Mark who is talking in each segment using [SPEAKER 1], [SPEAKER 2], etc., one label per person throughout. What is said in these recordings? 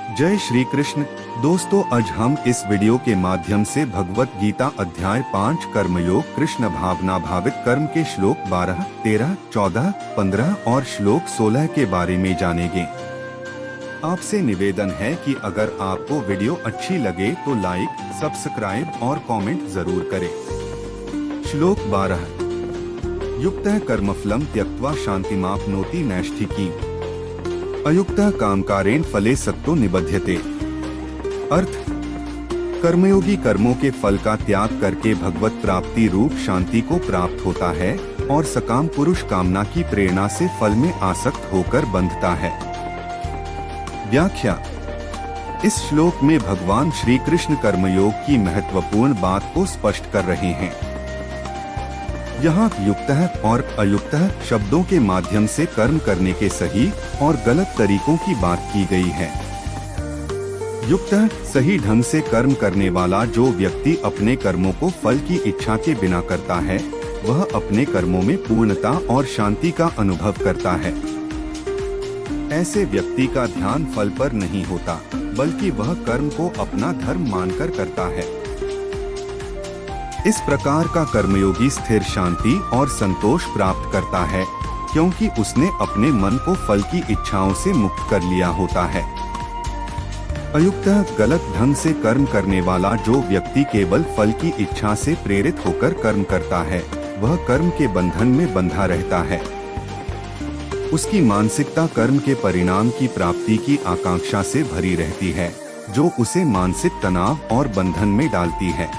[SPEAKER 1] जय श्री कृष्ण। दोस्तों, आज हम इस वीडियो के माध्यम से भगवत गीता अध्याय 5 कर्मयोग कृष्ण भावना भावित कर्म के श्लोक 12, 13, 14, 15 और श्लोक 16 के बारे में जानेंगे। आपसे निवेदन है कि अगर आपको वीडियो अच्छी लगे तो लाइक, सब्सक्राइब और कमेंट जरूर करें। श्लोक 12। युक्तः कर्मफलम त्यक्त्वा शान्तिमाप्नोति नैष्ठिकीम् अयुक्तः कामकारेण फले सक्तो निबध्यते। अर्थ: कर्मयोगी कर्मों के फल का त्याग करके भगवत प्राप्ति रूप शांति को प्राप्त होता है और सकाम पुरुष कामना की प्रेरणा से फल में आसक्त होकर बंधता है। व्याख्या: इस श्लोक में भगवान श्री कृष्ण कर्मयोग की महत्वपूर्ण बात को स्पष्ट कर रहे हैं। यहाँ युक्तः और अयुक्तः शब्दों के माध्यम से कर्म करने के सही और गलत तरीकों की बात की गई है। युक्तः सही ढंग से कर्म करने वाला जो व्यक्ति अपने कर्मों को फल की इच्छा के बिना करता है, वह अपने कर्मों में पूर्णता और शांति का अनुभव करता है। ऐसे व्यक्ति का ध्यान फल पर नहीं होता, बल्कि वह कर्म को अपना धर्म मानकर करता है। इस प्रकार का कर्मयोगी स्थिर शांति और संतोष प्राप्त करता है, क्योंकि उसने अपने मन को फल की इच्छाओं से मुक्त कर लिया होता है। अयुक्तः गलत ढंग से कर्म करने वाला जो व्यक्ति केवल फल की इच्छा से प्रेरित होकर कर्म करता है, वह कर्म के बंधन में बंधा रहता है। उसकी मानसिकता कर्म के परिणाम की प्राप्ति की आकांक्षा से भरी रहती है, जो उसे मानसिक तनाव और बंधन में डालती है।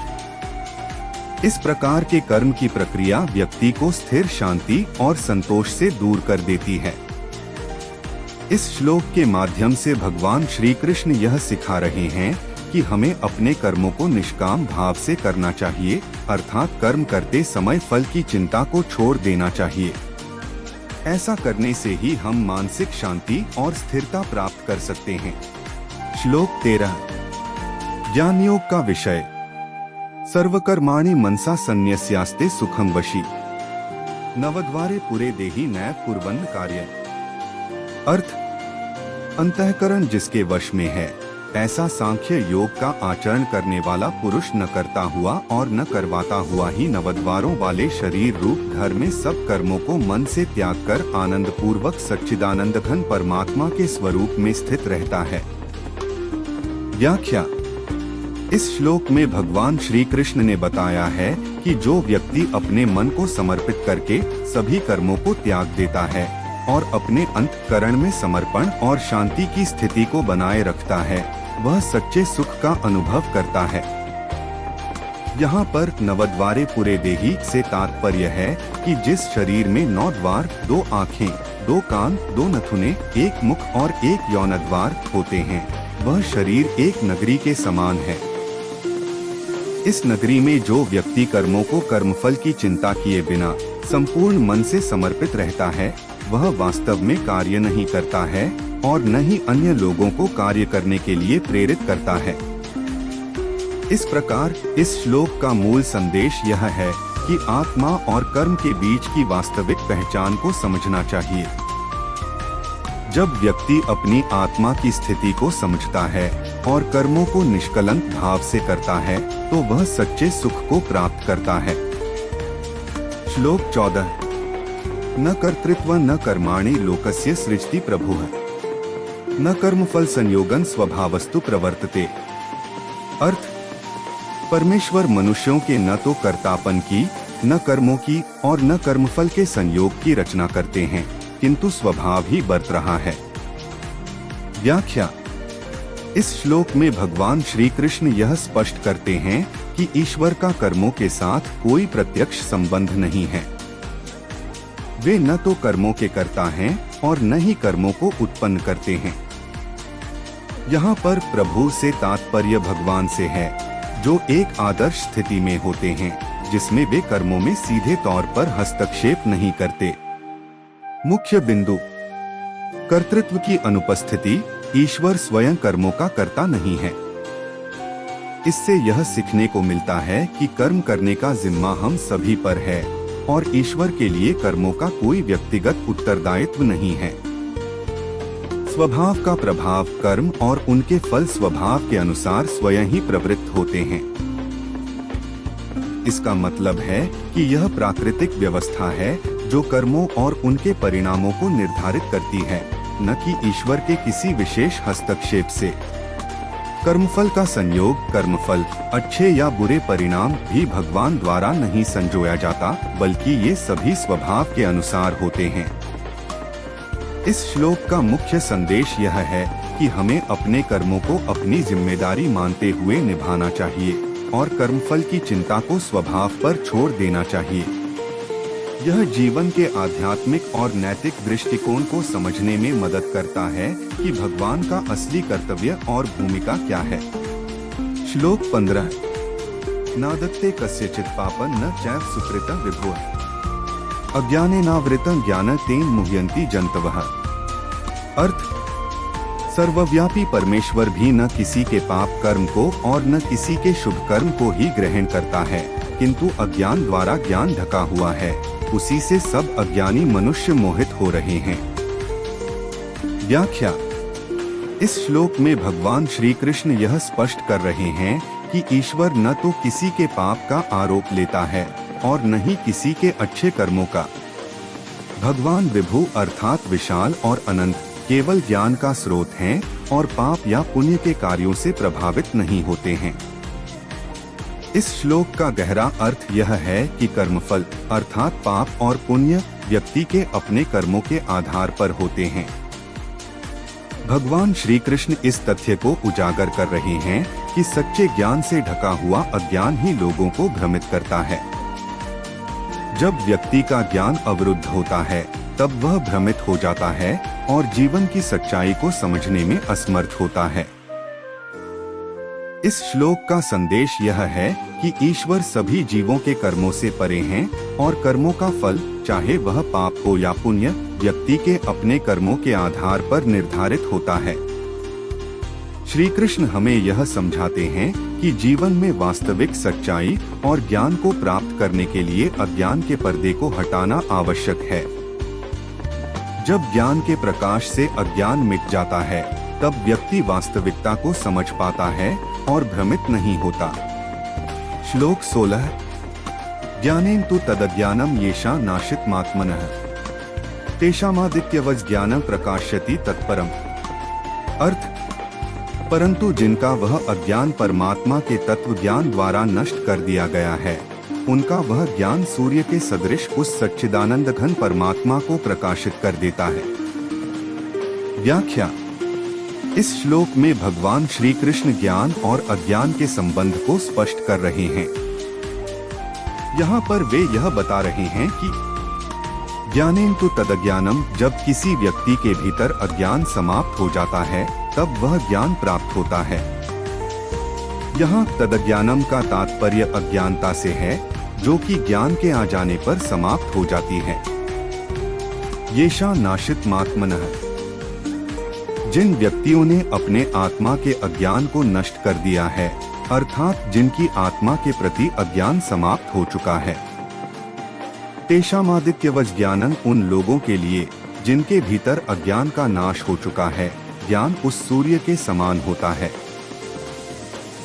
[SPEAKER 1] इस प्रकार के कर्म की प्रक्रिया व्यक्ति को स्थिर शांति और संतोष से दूर कर देती है। इस श्लोक के माध्यम से भगवान श्री कृष्ण यह सिखा रहे हैं कि हमें अपने कर्मों को निष्काम भाव से करना चाहिए, अर्थात कर्म करते समय फल की चिंता को छोड़ देना चाहिए। ऐसा करने से ही हम मानसिक शांति और स्थिरता प्राप्त कर सकते हैं। श्लोक 13। ज्ञान योग का विषय: सर्वकर्माणि मनसा संन्यस्यास्ते सुखम वशी नवद्वारे पुरे देहि नैव कुर्वन् कार्यम्। अर्थ: अंतःकरण जिसके वश में है, ऐसा सांख्य योग का आचरण करने वाला पुरुष न करता हुआ और न करवाता हुआ ही नवद्वारों वाले शरीर रूप घर में सब कर्मों को मन से त्याग कर आनंद पूर्वक सच्चिदानंद घन परमात्मा के स्वरूप में स्थित रहता है। व्याख्या: इस श्लोक में भगवान श्री कृष्ण ने बताया है कि जो व्यक्ति अपने मन को समर्पित करके सभी कर्मों को त्याग देता है और अपने अंतःकरण में समर्पण और शांति की स्थिति को बनाए रखता है, वह सच्चे सुख का अनुभव करता है। यहाँ पर नवद्वारे पुरे देहि से तात्पर्य है कि जिस शरीर में 9 द्वार, 2 आँखें, 2 कान, 2 नथुने, 1 मुख और 1 यौनद्वार होते हैं, वह शरीर एक नगरी के समान है। इस नगरी में जो व्यक्ति कर्मों को कर्मफल की चिंता किए बिना संपूर्ण मन से समर्पित रहता है, वह वास्तव में कार्य नहीं करता है और न ही अन्य लोगों को कार्य करने के लिए प्रेरित करता है। इस प्रकार इस श्लोक का मूल संदेश यह है कि आत्मा और कर्म के बीच की वास्तविक पहचान को समझना चाहिए। जब व्यक्ति अपनी आत्मा की स्थिति को समझता है और कर्मों को निष्कलंक भाव से करता है, तो वह सच्चे सुख को प्राप्त करता है। श्लोक 14। न कर्तृत्व न कर्माणि लोकस्य सृजति प्रभुः न कर्मफल संयोगं स्वभावस्तु प्रवर्तते। अर्थ: परमेश्वर मनुष्यों के न तो कर्तापन की, न कर्मों की और न कर्मफल के संयोग की रचना करते हैं, किंतु स्वभाव ही बरत रहा है। व्याख्या: इस श्लोक में भगवान श्री कृष्ण यह स्पष्ट करते हैं कि ईश्वर का कर्मों के साथ कोई प्रत्यक्ष संबंध नहीं है। वे न तो कर्मों के कर्ता हैं और न ही कर्मों को उत्पन्न करते हैं। यहाँ पर प्रभु से तात्पर्य भगवान से है, जो एक आदर्श स्थिति में होते हैं, जिसमें वे कर्मों में सीधे तौर पर हस्तक्षेप नहीं करते। मुख्य बिंदु: कर्तृत्व की अनुपस्थिति। ईश्वर स्वयं कर्मों का कर्ता नहीं है। इससे यह सीखने को मिलता है कि कर्म करने का जिम्मा हम सभी पर है और ईश्वर के लिए कर्मों का कोई व्यक्तिगत उत्तरदायित्व नहीं है। स्वभाव का प्रभाव कर्म और उनके फल स्वभाव के अनुसार स्वयं ही प्रवृत्त होते हैं। इसका मतलब है कि यह प्राकृतिक व्यवस्था है जो कर्मों और उनके परिणामों को निर्धारित करती है, न कि ईश्वर के किसी विशेष हस्तक्षेप से। कर्मफल का संयोग, कर्मफल अच्छे या बुरे परिणाम भी भगवान द्वारा नहीं संजोया जाता, बल्कि ये सभी स्वभाव के अनुसार होते हैं। इस श्लोक का मुख्य संदेश यह है कि हमें अपने कर्मों को अपनी जिम्मेदारी मानते हुए निभाना चाहिए और कर्मफल की चिंता को स्वभाव पर छोड़ देना चाहिए। यह जीवन के आध्यात्मिक और नैतिक दृष्टिकोण को समझने में मदद करता है कि भगवान का असली कर्तव्य और भूमिका क्या है। श्लोक 15। नादत्ते कस्यचित् पापं न चैव सुकृतं विभुः अज्ञानेनावृतं ज्ञानं तेन मुह्यन्ति जन्तवः। अर्थ: सर्वव्यापी परमेश्वर भी न किसी के पाप कर्म को और न किसी के शुभ कर्म को ही ग्रहण करता है, किंतु अज्ञान द्वारा ज्ञान ढका हुआ है, उसी से सब अज्ञानी मनुष्य मोहित हो रहे हैं। व्याख्या: इस श्लोक में भगवान श्री कृष्ण यह स्पष्ट कर रहे हैं कि ईश्वर न तो किसी के पाप का आरोप लेता है और न ही किसी के अच्छे कर्मों का। भगवान विभु अर्थात विशाल और अनंत केवल ज्ञान का स्रोत हैं और पाप या पुण्य के कार्यों से प्रभावित नहीं होते हैं। इस श्लोक का गहरा अर्थ यह है कि कर्मफल अर्थात पाप और पुण्य व्यक्ति के अपने कर्मों के आधार पर होते हैं। भगवान श्री कृष्ण इस तथ्य को उजागर कर रहे हैं कि सच्चे ज्ञान से ढका हुआ अज्ञान ही लोगों को भ्रमित करता है। जब व्यक्ति का ज्ञान अवरुद्ध होता है तब वह भ्रमित हो जाता है और जीवन की सच्चाई को समझने में असमर्थ होता है। इस श्लोक का संदेश यह है कि ईश्वर सभी जीवों के कर्मों से परे हैं और कर्मों का फल, चाहे वह पाप हो या पुण्य, व्यक्ति के अपने कर्मों के आधार पर निर्धारित होता है। श्री कृष्ण हमें यह समझाते हैं कि जीवन में वास्तविक सच्चाई और ज्ञान को प्राप्त करने के लिए अज्ञान के पर्दे को हटाना आवश्यक है। जब ज्ञान के प्रकाश से अज्ञान मिट जाता है, तब व्यक्ति वास्तविकता को समझ पाता है और भ्रमित नहीं होता। श्लोक 16। ज्ञानेन तु तदज्ञानम येषां नाशितमात्मनः तेषामादित्यवज् ज्ञानं प्रकाश्यति तत्परम्। अर्थ: परंतु जिनका वह अज्ञान परमात्मा के तत्व ज्ञान द्वारा नष्ट कर दिया गया है, उनका वह ज्ञान सूर्य के सदृश उस सच्चिदानंद घन परमात्मा को प्रकाशित कर देता है। व्याख्या: इस श्लोक में भगवान श्री कृष्ण ज्ञान और अज्ञान के संबंध को स्पष्ट कर रहे हैं। यहाँ पर वे यह बता रहे हैं कि ज्ञानेन तु तदज्ञानम, जब किसी व्यक्ति के भीतर अज्ञान समाप्त हो जाता है तब वह ज्ञान प्राप्त होता है। यहाँ तदज्ञानम का तात्पर्य अज्ञानता से है, जो कि ज्ञान के आ जाने पर समाप्त हो जाती है। येषां नाशितमात्मनः, जिन व्यक्तियों ने अपने आत्मा के अज्ञान को नष्ट कर दिया है, अर्थात जिनकी आत्मा के प्रति अज्ञान समाप्त हो चुका है। तेषामादित्यवज् ज्ञानं, उन लोगों के लिए जिनके भीतर अज्ञान का नाश हो चुका है, ज्ञान उस सूर्य के समान होता है।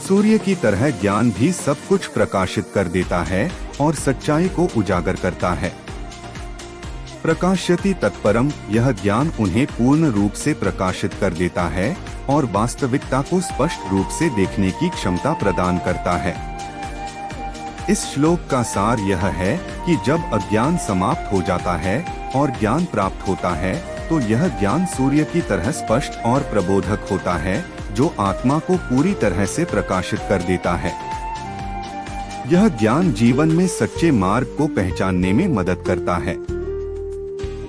[SPEAKER 1] सूर्य की तरह ज्ञान भी सब कुछ प्रकाशित कर देता है और सच्चाई को उजागर करता है। प्रकाश्यति तत्परम, यह ज्ञान उन्हें पूर्ण रूप से प्रकाशित कर देता है और वास्तविकता को स्पष्ट रूप से देखने की क्षमता प्रदान करता है। इस श्लोक का सार यह है कि जब अज्ञान समाप्त हो जाता है और ज्ञान प्राप्त होता है, तो यह ज्ञान सूर्य की तरह स्पष्ट और प्रबोधक होता है, जो आत्मा को पूरी तरह से प्रकाशित कर देता है। यह ज्ञान जीवन में सच्चे मार्ग को पहचानने में मदद करता है।